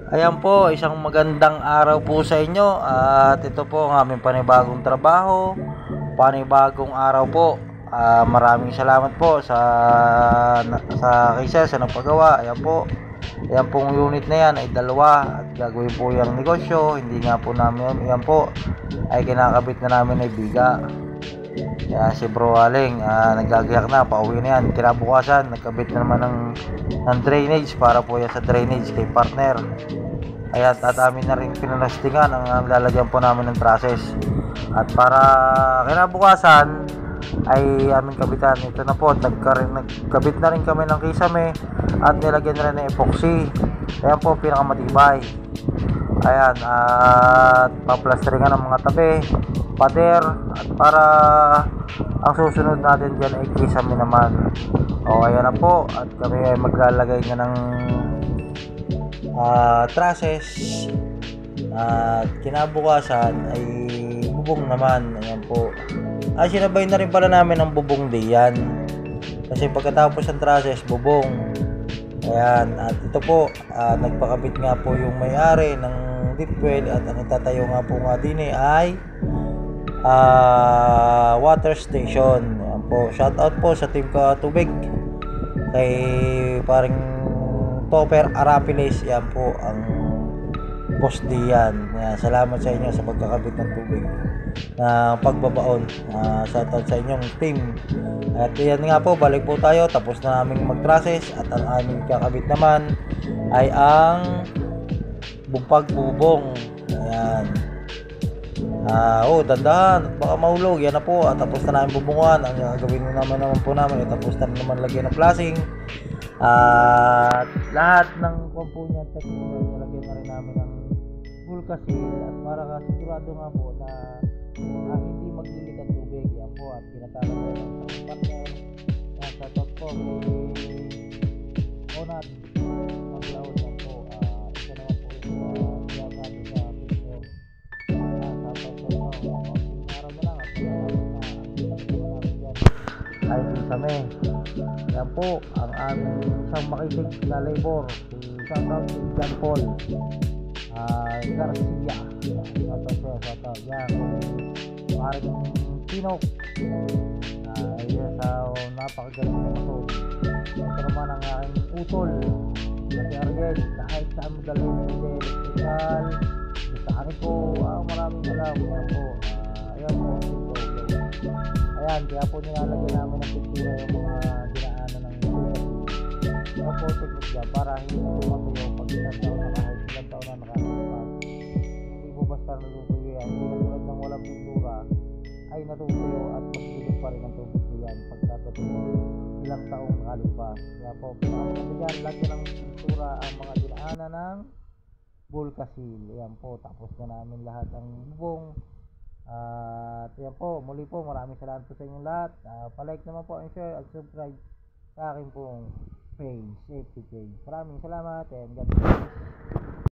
Ayan po, isang magandang araw po sa inyo at ito po ang aming panibagong trabaho, panibagong araw po. Maraming salamat po sa kaysa sa napagawa. Ayan po. Ayan pong unit na yan ay dalawa at gagawin po yung negosyo. Hindi nga po namin, ayan po, ay kinakabit na namin ay biga. Kaya si Bro Aling naggagayak na, pauwi na yan. Kinabukasan, nagkabit na naman ng drainage para po yan sa drainage kay partner. Ayan, at amin na rin pinalastingan ang lalagyan po namin ng trusses. At para kinabukasan ay aming kabitan. Ito na po, nagkabit na rin kami ng kisame at nilagyan na rin ng epoxy. Ayan po, pinakamatibay. Ayan, at paplasteringan ng mga tabi, pader, at para ang susunod natin dyan ay kisame naman. O ayan na po, at kami ay maglalagay na ng trusses at kinabukasan ay bubong naman. Ayan po, sinabay na rin pala namin ang bubong diyan kasi pagkatapos ng trusses, bubong. Ayan, at ito po, nagpakabit nga po yung may-ari ng deep well at ang itatayo nga po nga din ay water station. Ayan po, shout out po sa team Katubig kay paring Topper Arapiles. Yan po ang post diyan. Salamat sa inyo sa pagkakabit ng tubig na pagbabaon. Shout out sa inyong team. At yan nga po, balik po tayo. Tapos na naming mag-process at ang aming kakabit naman ay ang bubong. Ayan. Dandahan, baka mahulog. Yan na po. At tapos na namin bubungan. Ang gagawin naman po namin ay tapos na naman lagyan ng flashing. At lahat ng po niya technical, nilagyan na rin namin ng Vulcasil at para sigurado nga po na hindi maglilik ang tubig. Yan po, at pinatala ko ng partner na sa top po Onat Maglao. Yan po, isa naman po yung sinasabi sa picture. Sa top po araw na lang at salamat na ang namin dyan ay kisame. Yan po ang aming isang makitig na labor, si shoutout si John Paul Garcia. Shoutout yan paring Pinok. Yes, napakagaling na ito. Ito naman ang aking utol si Ariel, kahit saan mo dalhin sa electrical, mekaniko, maraming alam. Yan po, ayan po. Ayan, kaya po nilalagyan namin ng pintura yung mga dinaanan ng kaya po technique dyan para hindi matuyo pag ilang taon na kahit ilang taon na nakalipas. Hindi po basta natutuyo yan. Hindi katulad ng walang pintura ay natutuyo at magsilip pa rin ang tubig yan pagkatutuyo ilang taong nakalipas. Kaya po pinakaganda dyan, lagyan ng pintura ang mga dinaanan ng Vulcasil. Ayan po, tapos na namin lahat ang bubong. At yan po, muli po, maraming salamat po sa inyong lahat. Palike naman po and share at subscribe sa akin pong page, safety page. Maraming salamat and God bless.